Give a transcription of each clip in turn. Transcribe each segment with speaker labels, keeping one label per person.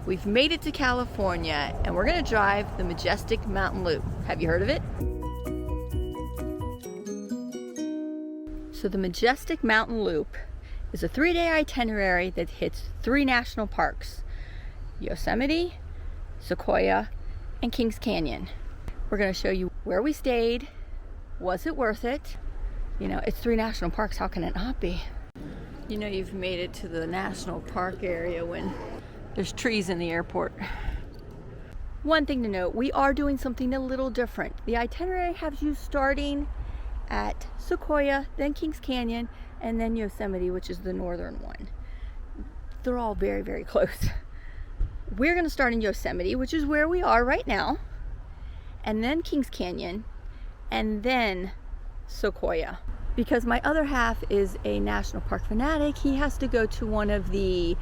Speaker 1: We've made it to California and we're gonna drive the Majestic Mountain Loop. Have you heard of it? So the Majestic Mountain Loop is a 3-day itinerary that hits 3 national parks: Yosemite, Sequoia, and Kings Canyon. We're gonna show you where we stayed. Was it worth it? You know, it's 3 national parks, how can it not be? You know you've made it to the national park area when there's trees in the airport. One thing to note, we are doing something a little different. The itinerary has you starting at Sequoia, then Kings Canyon, and then Yosemite, which is the northern one. They're all very, very close. We're gonna start in Yosemite, which is where we are right now, and then Kings Canyon, and then Sequoia. Because my other half is a national park fanatic, he has to go to one of the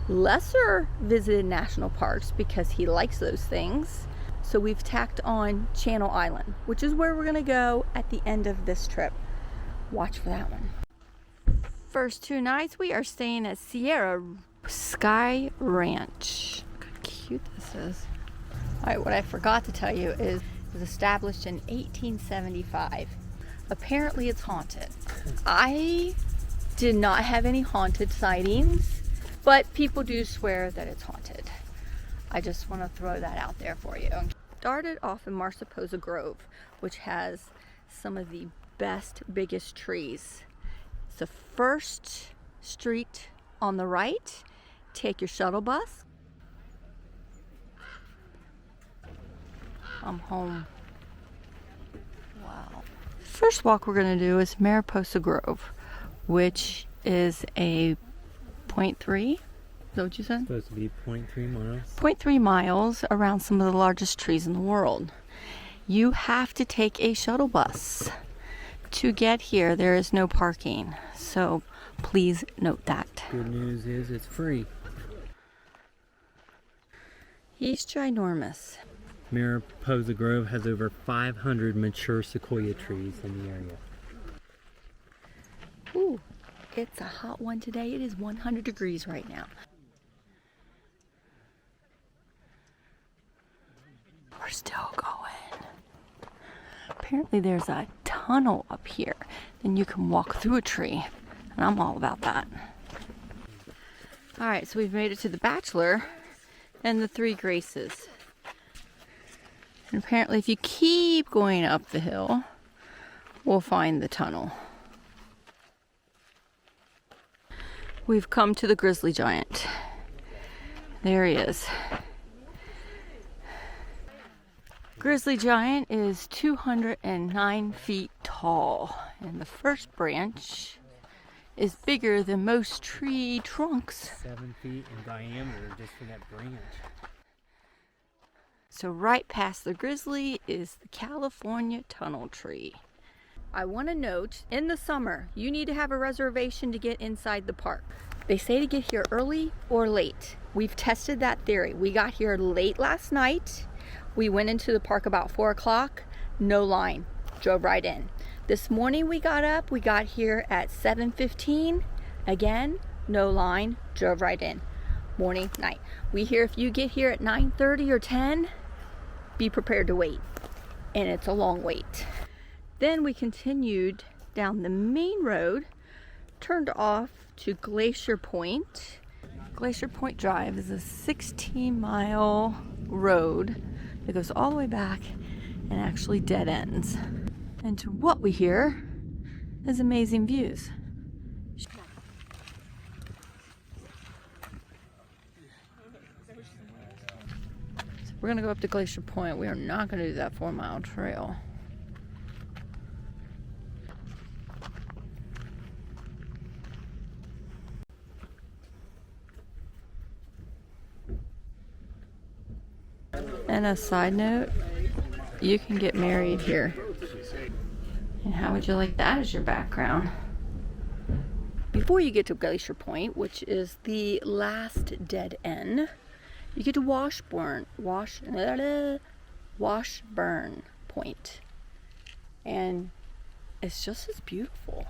Speaker 1: lesser visited national parks because he likes those things. So we've tacked on Channel Island, which is where we're gonna go at the end of this trip. Watch for that one. First 2 nights we are staying at Sierra Sky Ranch. Look how cute this is. All right, what I forgot to tell you is it was established in 1875. Apparently it's haunted. I did not have any haunted sightings, but people do swear that it's haunted. I just want to throw that out there for you. Started off in Mariposa Grove, which has some of the best, biggest trees. It's the first street on the right. Take your shuttle bus. I'm home. Wow. First walk we're going to do is Mariposa Grove, which is a 0.3. Is that what you said?
Speaker 2: Supposed to be 0.3 miles.
Speaker 1: 0.3 miles around some of the largest trees in the world. You have to take a shuttle bus. To get here, there is no parking. So please note that.
Speaker 2: Good news is it's free.
Speaker 1: He's ginormous.
Speaker 2: Mariposa Grove has over 500 mature sequoia trees in the area.
Speaker 1: Ooh, it's a hot one today. It is 100 degrees right now. We're still going. Apparently there's a tunnel up here. Then you can walk through a tree. And I'm all about that. Alright, so we've made it to the Bachelor and the 3 Graces. And apparently if you keep going up the hill, we'll find the tunnel. We've come to the grizzly giant. There he is. Grizzly giant is 209 feet tall, and the first branch is bigger than most tree trunks.
Speaker 2: 7 feet in diameter just for that branch.
Speaker 1: So right past the grizzly is the California tunnel tree. I want to note, in the summer, you need to have a reservation to get inside the park. They say to get here early or late. We've tested that theory. We got here late last night. We went into the park about 4 o'clock, no line, drove right in. This morning we got up, we got here at 7:15. Again, no line, drove right in. Morning, night. We hear if you get here at 9:30 or 10, be prepared to wait. And it's a long wait. Then we continued down the main road, turned off to Glacier Point. Glacier Point Drive is a 16-mile road that goes all the way back and actually dead ends. And to what we hear is amazing views. So we're gonna go up to Glacier Point. We are not gonna do that 4-mile trail. And a side note, you can get married here. And how would you like that as your background? Before you get to Glacier Point, which is the last dead end, you get to Washburn Point. And it's just as beautiful.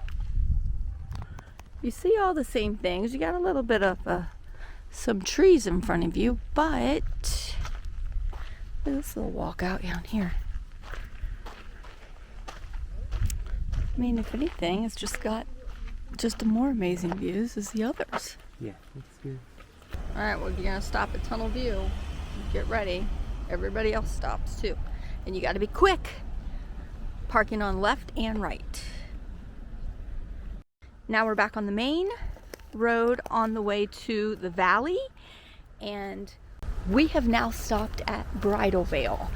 Speaker 1: You see all the same things. You got a little bit of a some trees in front of you, but this little walk out down here. I mean, if anything, it's just got just more amazing views as the others.
Speaker 2: Yeah, that's good.
Speaker 1: All right, well, if you're gonna stop at Tunnel View, get ready. Everybody else stops too. And you gotta be quick. Parking on left and right. Now we're back on the main road on the way to the valley. And we have now stopped at Bridal Veil.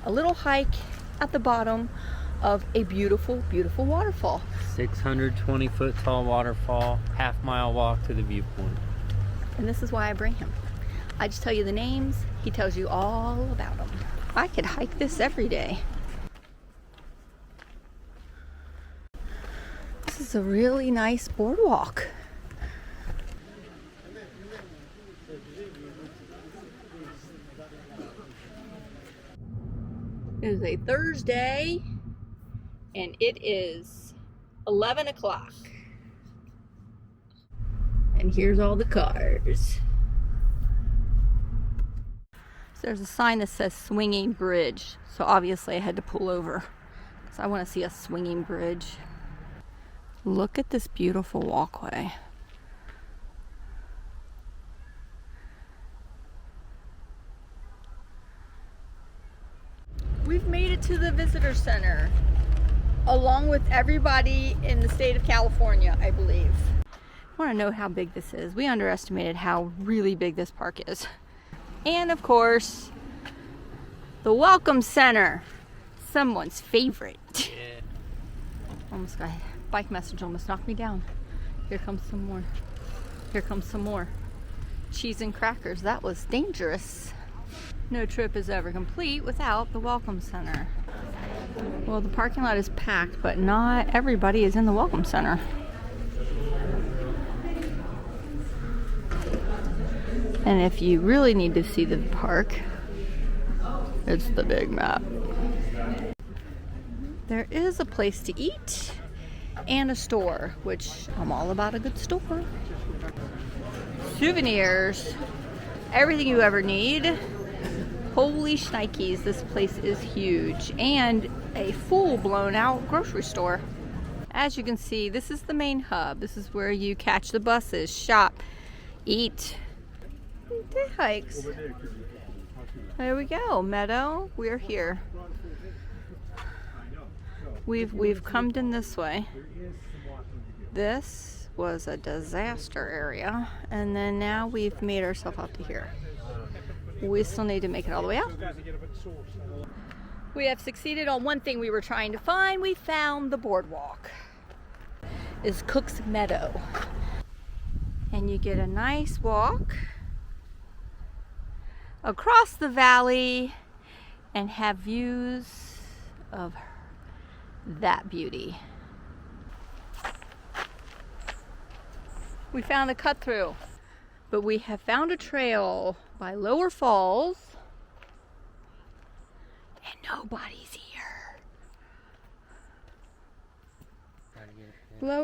Speaker 1: A little hike at the bottom of a beautiful, beautiful waterfall.
Speaker 2: 620-foot tall waterfall, half-mile walk to the viewpoint.
Speaker 1: And this is why I bring him. I just tell you the names, he tells you all about them. I could hike this every day. This is a really nice boardwalk. It is a Thursday, and it is 11 o'clock. And here's all the cars. So there's a sign that says swinging bridge. So obviously I had to pull over because I want to see a swinging bridge. Look at this beautiful walkway. We've made it to the visitor center, along with everybody in the state of California, I believe. I want to know how big this is. We underestimated how really big this park is. And of course, the Welcome Center, someone's favorite.
Speaker 2: Yeah.
Speaker 1: Almost got a bike message, almost knocked me down. Here comes some more. Here comes some more. Cheese and crackers, that was dangerous. No trip is ever complete without the Welcome Center. Well, the parking lot is packed, but not everybody is in the Welcome Center. And if you really need to see the park, it's the big map. There is a place to eat and a store, which I'm all about a good store. Souvenirs, everything you ever need. Holy shnikes, this place is huge. And a full blown out grocery store. As you can see, this is the main hub. This is where you catch the buses, shop, eat. Day hikes. There we go, Meadow. We're here. We've come in this way. This was a disaster area, and then now we've made ourselves out to here. We still need to make it all the way out. We have succeeded on one thing we were trying to find. We found the boardwalk. It's Cook's Meadow. And you get a nice walk across the valley and have views of that beauty. We found a cut through, but we have found a trail by Lower Falls and nobody's here.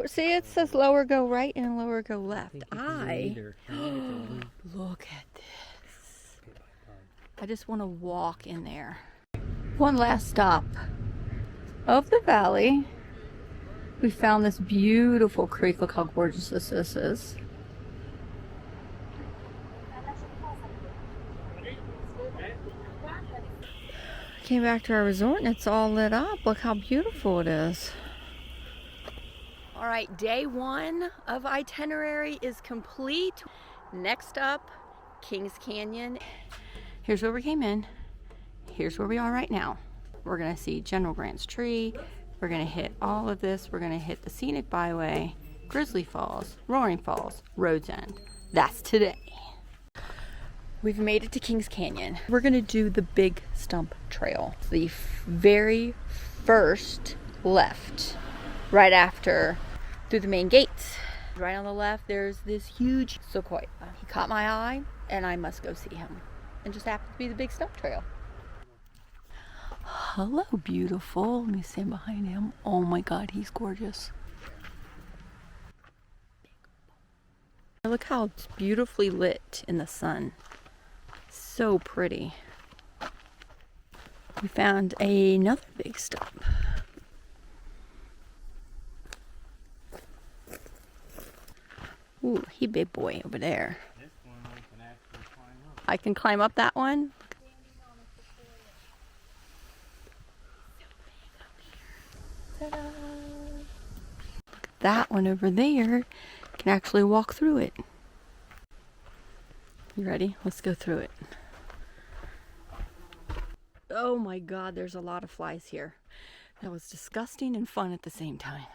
Speaker 1: See, it says lower go right and lower go left. Look at this. I just want to walk in there. One last stop of the valley. We found this beautiful creek. Look how gorgeous this is. Came back to our resort and it's all lit up. Look how beautiful it is. All right, day one of itinerary is complete. Next up, Kings Canyon. Here's where we came in. Here's where we are right now. We're gonna see General Grant's tree. We're gonna hit all of this. We're gonna hit the Scenic Byway, Grizzly Falls, Roaring Falls, Road's End. That's today. We've made it to Kings Canyon. We're gonna do the Big Stump Trail. The very first left, right after, through the main gates. Right on the left, there's this huge sequoia. He caught my eye, and I must go see him. And just happened to be the Big Stump Trail. Hello, beautiful. Let me stand behind him. Oh my God, he's gorgeous. Look how it's beautifully lit in the sun. So pretty. We found another big stump. Ooh, he big boy over there.
Speaker 2: This one we can actually climb up.
Speaker 1: I can climb up that one. Ta-da! Look at that one over there. Can actually walk through it. You ready? Let's go through it. Oh my God, there's a lot of flies here. That was disgusting and fun at the same time.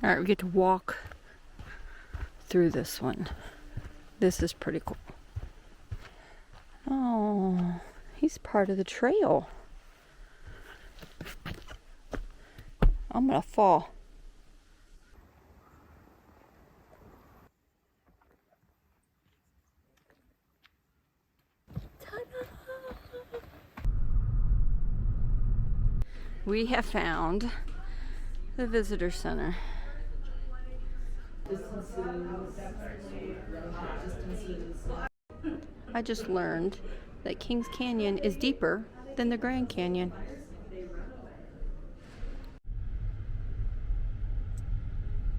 Speaker 1: All right, we get to walk through this one. This is pretty cool. Oh, he's part of the trail. I'm gonna fall. We have found the visitor center. I just learned that Kings Canyon is deeper than the Grand Canyon.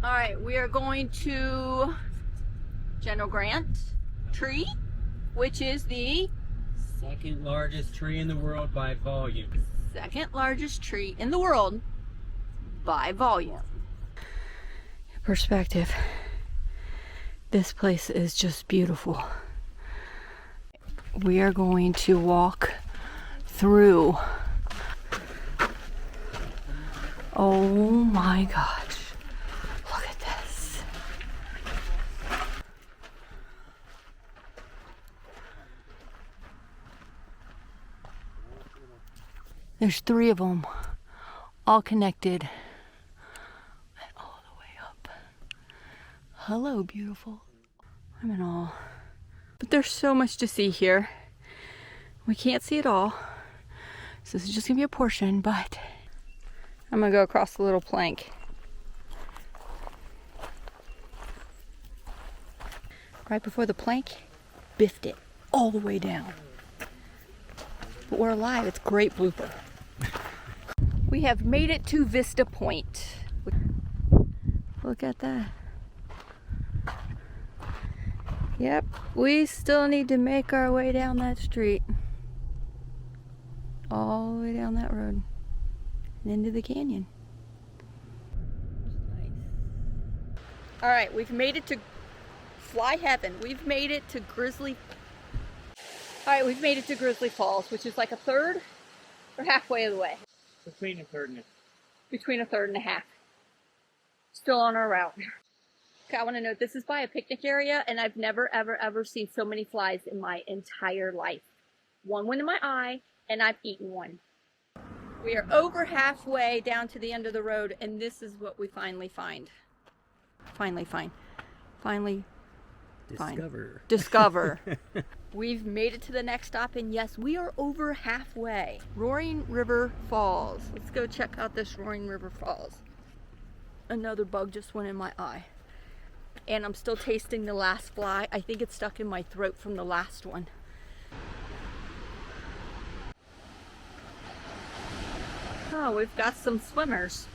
Speaker 1: All right, we are going to General Grant tree, which is the
Speaker 2: Second largest tree in the world by volume.
Speaker 1: second largest tree in the world by volume. Perspective. This place is just beautiful. We are going to walk through. Oh my gosh. Look at this. There's 3 of them, all connected, and all the way up. Hello, beautiful. I'm in awe. But there's so much to see here. We can't see it all, so this is just gonna be a portion, but I'm gonna go across the little plank. Right before the plank, biffed it all the way down. But we're alive, it's a great blooper. We have made it to Vista Point. Look at that. Yep, we still need to make our way down that street. All the way down that road and into the canyon. Nice. All right, we've made it to Fly Heaven. We've made it to Grizzly. All right, we've made it to Grizzly Falls, which is like a third or halfway of the way.
Speaker 2: Between a third and a
Speaker 1: Between a third and a half. Still on our route. Okay, I want to note this is by a picnic area, and I've never, ever, ever seen so many flies in my entire life. One went in my eye, and I've eaten one. We are over halfway down to the end of the road, and this is what we finally find. Discover. We've made it to the next stop, and yes, we are over halfway. Roaring River Falls. Let's go check out this Roaring River Falls. Another bug just went in my eye. And I'm still tasting the last fly. I think it's stuck in my throat from the last one. Oh, we've got some swimmers.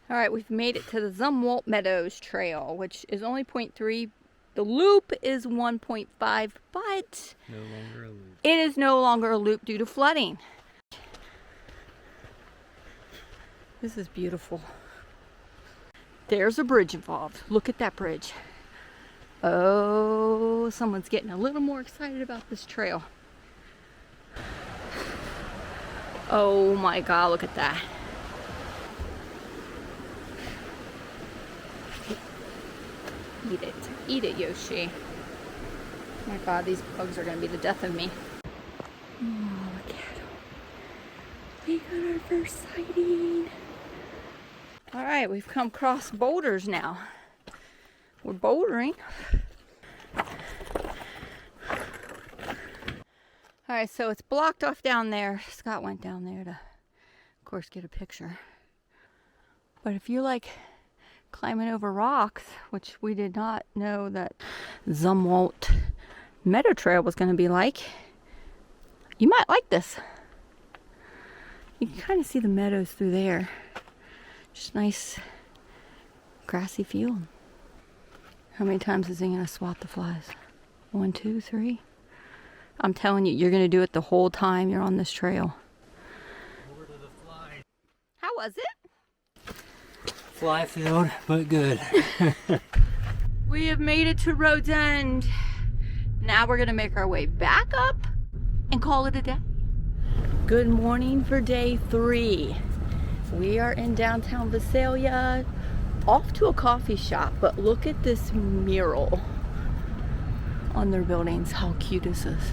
Speaker 1: All right, we've made it to the Zumwalt Meadows Trail, which is only 0.3. The loop is 1.5, but
Speaker 2: no longer a loop.
Speaker 1: It is no longer a loop due to flooding. This is beautiful. There's a bridge involved. Look at that bridge. Oh, someone's getting a little more excited about this trail. Oh my God, look at that. Eat it, Yoshi. Oh my God, these bugs are gonna be the death of me. Oh, look at them. We got our first sighting. All right, we've come across boulders now. We're bouldering. All right, so it's blocked off down there. Scott went down there to, of course, get a picture. But if you like climbing over rocks, which we did not know that Zumwalt Meadow Trail was going to be like. You might like this. You can kind of see the meadows through there. Just nice grassy field. How many times is he going to swat the flies? 1, 2, 3. I'm telling you, you're going to do it the whole time you're on this trail.
Speaker 2: Over to the fly.
Speaker 1: How was it?
Speaker 2: Fly filled, but good.
Speaker 1: We have made it to Road's End. Now we're going to make our way back up and call it a day. Good morning for day 3. We are in downtown Visalia, off to a coffee shop, but look at this mural on their buildings. How cute is this?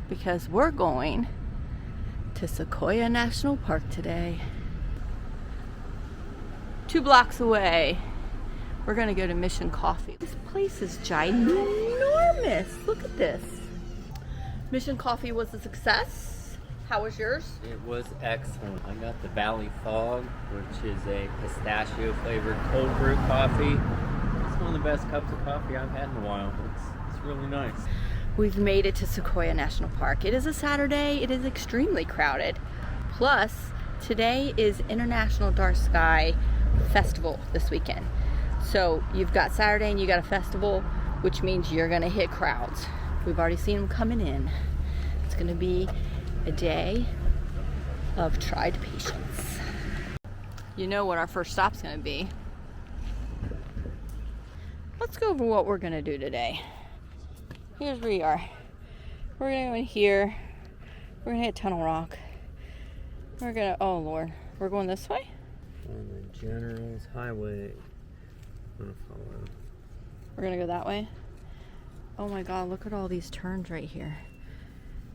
Speaker 1: Because we're going to Sequoia National Park today. 2 blocks away, we're gonna go to Mission Coffee. This place is ginormous. Look at this. Mission Coffee was a success. How was yours?
Speaker 2: It was excellent. I got the Valley Fog, which is a pistachio flavored cold brew coffee. It's one of the best cups of coffee I've had in a while. It's really nice.
Speaker 1: We've made it to Sequoia National Park. It is a Saturday. It is extremely crowded. Plus, today is International Dark Sky Festival this weekend. So you've got Saturday and you got a festival, which means you're gonna hit crowds. We've already seen them coming in. It's gonna be a day of tried patience. You know what our first stop's gonna be. Let's go over what we're gonna do today. Here's where we are. We're gonna go in here. We're gonna hit Tunnel Rock. We're gonna, oh Lord, we're going this way?
Speaker 2: On the General's Highway. I'm gonna follow.
Speaker 1: We're gonna go that way. Oh my God, look at all these turns right here.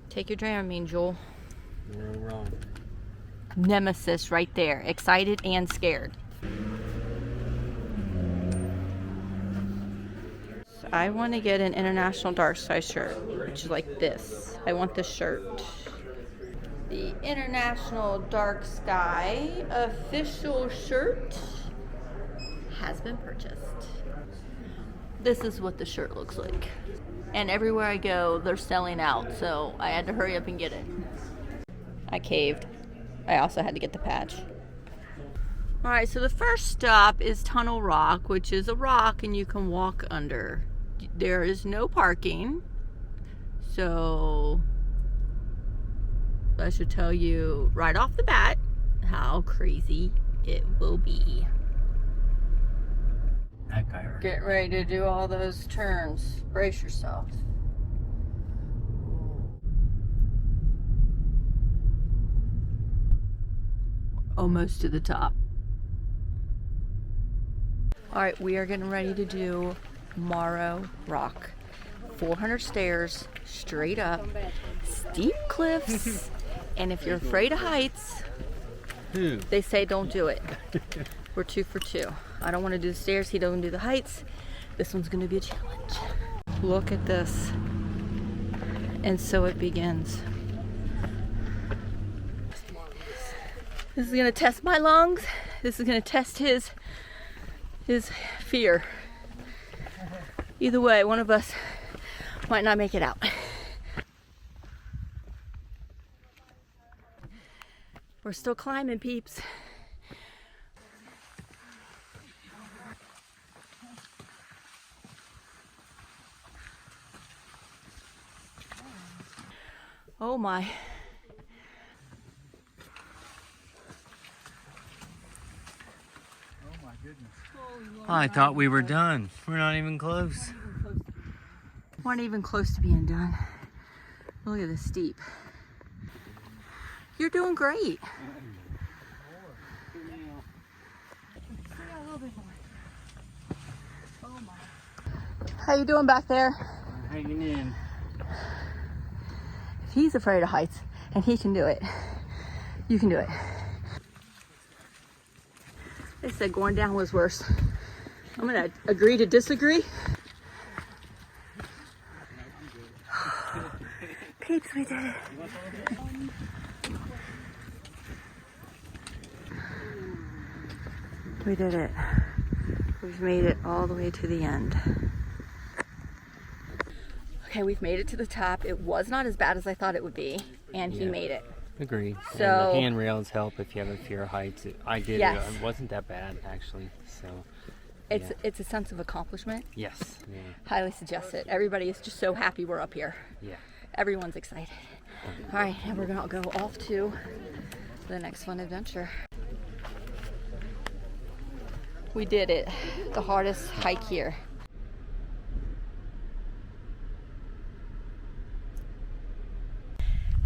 Speaker 1: Take your Dramamine, Joel.
Speaker 2: We're wrong.
Speaker 1: Nemesis right there. Excited and scared. So I want to get an International Dark Sky shirt, which is like this. I want this shirt. The International Dark Sky official shirt has been purchased. This is what the shirt looks like. And everywhere I go, they're selling out, so I had to hurry up and get it. I caved. I also had to get the patch. All right, so the first stop is Tunnel Rock, which is a rock and you can walk under. There is no parking, so that should tell you right off the bat how crazy it will be.
Speaker 2: That guy already.
Speaker 1: Get ready to do all those turns. Brace yourself. Almost to the top. All right, we are getting ready to do Moro Rock. 400 stairs, straight up, steep cliffs, and if you're afraid of heights, they say don't do it. We're 2 for 2. I don't want to do the stairs, he doesn't do the heights. This one's going to be a challenge. Look at this. And so it begins. This is going to test my lungs. This is going to test his fear. Either way, one of us might not make it out. We're still climbing, peeps. Oh my.
Speaker 2: I thought we were done. We're not even close.
Speaker 1: We're not even close to being done. Look at this steep. You're doing great. How you doing back there?
Speaker 2: I'm hanging in.
Speaker 1: If he's afraid of heights and he can do it, you can do it. They said going down was worse. I'm gonna agree to disagree. Peeps, we did it. We did it. We've made it all the way to the end. Okay, we've made it to the top. It was not as bad as I thought it would be, and he made it.
Speaker 2: Agreed.
Speaker 1: So,
Speaker 2: and the handrails help if you have a fear of heights. I did.
Speaker 1: Yes.
Speaker 2: It wasn't that bad, actually. So
Speaker 1: it's a sense of accomplishment.
Speaker 2: Yes. Yeah.
Speaker 1: Highly suggest it. Everybody is just so happy we're up here.
Speaker 2: Yeah.
Speaker 1: Everyone's excited. All right, and we're gonna go off to the next fun adventure. We did it. The hardest hike here.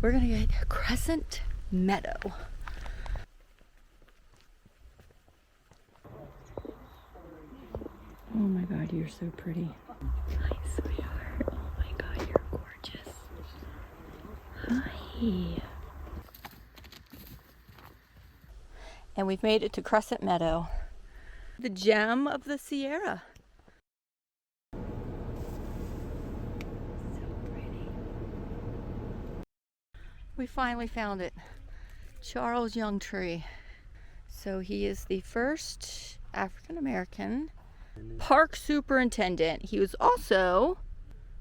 Speaker 1: We're gonna get Crescent Meadow. Oh my God, you're so pretty. Hi, sweetheart. Oh my God, you're gorgeous. Hi. And we've made it to Crescent Meadow, the gem of the Sierra. So pretty. We finally found it. Charles Young tree. So he is the first African American park superintendent. He was also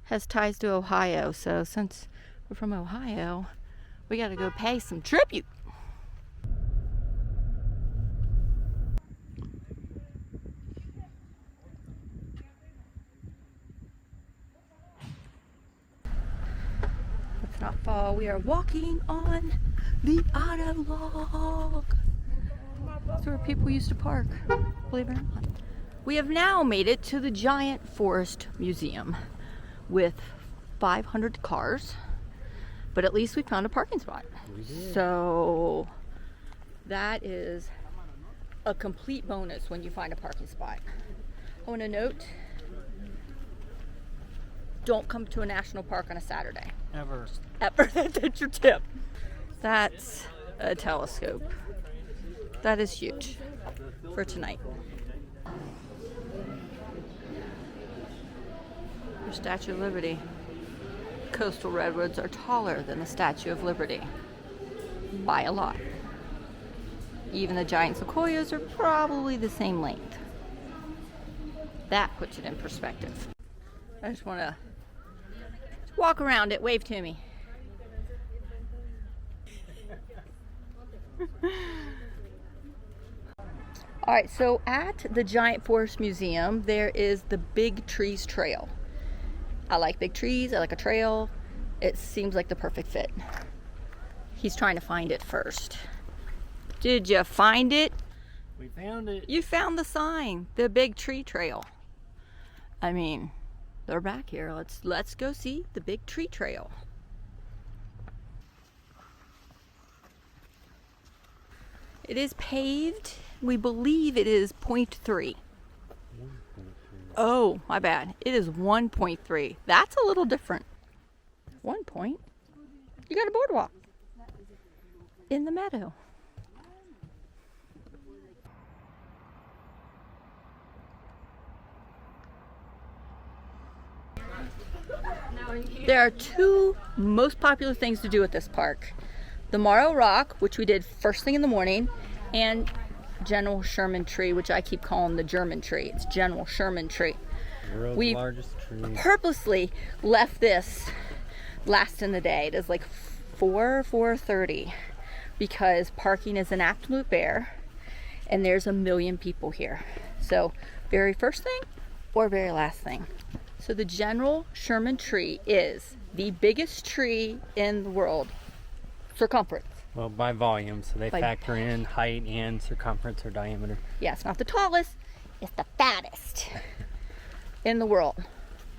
Speaker 1: has ties to Ohio. So since we're from Ohio, we got to go pay some tribute. Let's not fall. We are walking on the auto log. That's where people used to park, believe it or not. We have now made it to the Giant Forest Museum with 500 cars, but at least we found a parking spot.
Speaker 2: We did.
Speaker 1: So that is a complete bonus when you find a parking spot. I want to note, don't come to a national park on a Saturday.
Speaker 2: Ever.
Speaker 1: That's your tip. That's a telescope. That is huge for tonight. The Statue of Liberty. Coastal redwoods are taller than the Statue of Liberty by a lot. Even the giant sequoias are probably the same length. That puts it in perspective. I just want to walk around it, wave to me. All right, so at the Giant Forest Museum, there is the Big Trees Trail. I like big trees, I like a trail. It seems like the perfect fit. He's trying to find it first. Did you find it?
Speaker 2: We found it.
Speaker 1: You found the sign, the Big Tree Trail. I mean, they're back here. Let's go see the Big Tree Trail. It is paved. We believe it is 0.3. Oh, my bad. It is 1.3. That's a little different. 1 point. You got a boardwalk in the meadow. There are two most popular things to do at this park. The Moro Rock, which we did first thing in the morning, and General Sherman tree, which I keep calling the German tree. It's General Sherman tree.
Speaker 2: World's largest tree.
Speaker 1: Purposely left this last in the day. It is like 4:30 because parking is an absolute bear and there's a million people here. So very first thing or very last thing. So the General Sherman tree is the biggest tree in the world, circumference.
Speaker 2: Well, by volume, so they
Speaker 1: By
Speaker 2: factor in height and circumference or diameter.
Speaker 1: Yeah, it's not the tallest, it's the fattest in the world.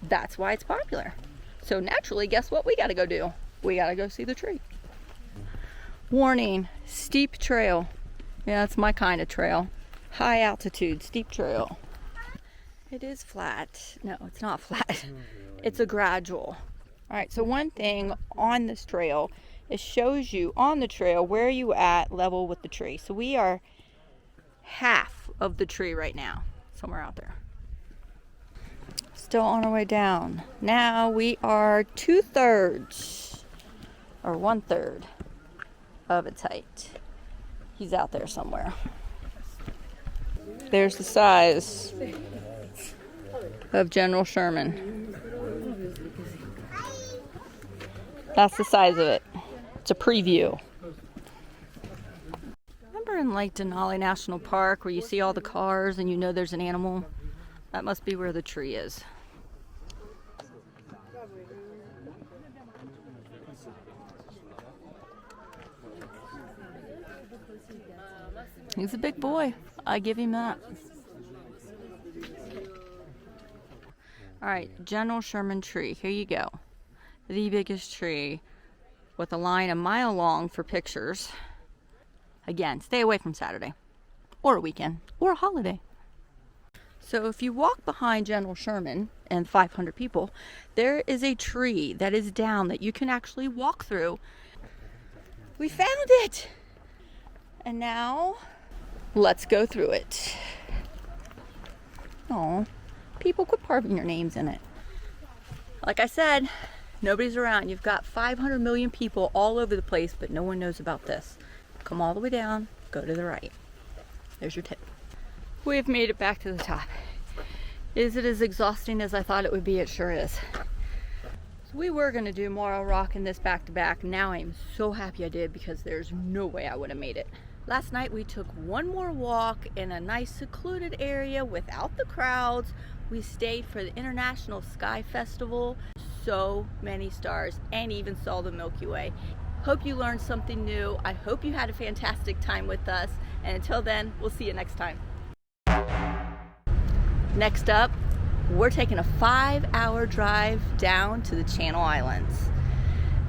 Speaker 1: That's why it's popular. So naturally, guess what we gotta go do? We gotta go see the tree. Warning, steep trail. Yeah, that's my kind of trail. High altitude, steep trail. It is flat. No, it's not flat. It's a gradual. All right, so one thing on this trail, it shows you on the trail where you at level with the tree. So we are half of the tree right now, somewhere out there. Still on our way down. Now we are 2/3 or 1/3 of its height. He's out there somewhere. There's the size of General Sherman. That's the size of it. It's a preview. Remember in like Denali National Park where you see all the cars and you know there's an animal? That must be where the tree is. He's a big boy. I give him that. All right, General Sherman tree. Here you go. The biggest tree with a line a mile long for pictures. Again, stay away from Saturday or a weekend or a holiday. So if you walk behind General Sherman and 500 people, there is a tree that is down that you can actually walk through. We found it! And now, let's go through it. Oh, people, quit carving your names in it. Like I said, nobody's around. You've got 500 million people all over the place, but no one knows about this. Come all the way down, go to the right. There's your tip. We've made it back to the top. Is it as exhausting as I thought it would be? It sure is. So we were gonna do Moro Rock in this back to back. Now I'm so happy I did because there's no way I would have made it. Last night we took one more walk in a nice secluded area without the crowds. We stayed for the International Sky Festival. So many stars, and even saw the Milky Way. Hope you learned something new. I hope you had a fantastic time with us. And until then, we'll see you next time. Next up, we're taking a 5-hour drive down to the Channel Islands.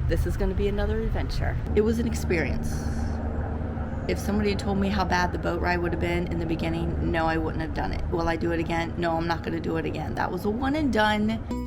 Speaker 1: This is going to be another adventure. It was an experience. If somebody had told me how bad the boat ride would have been in the beginning, no, I wouldn't have done it. Will I do it again? No, I'm not going to do it again. That was a one and done.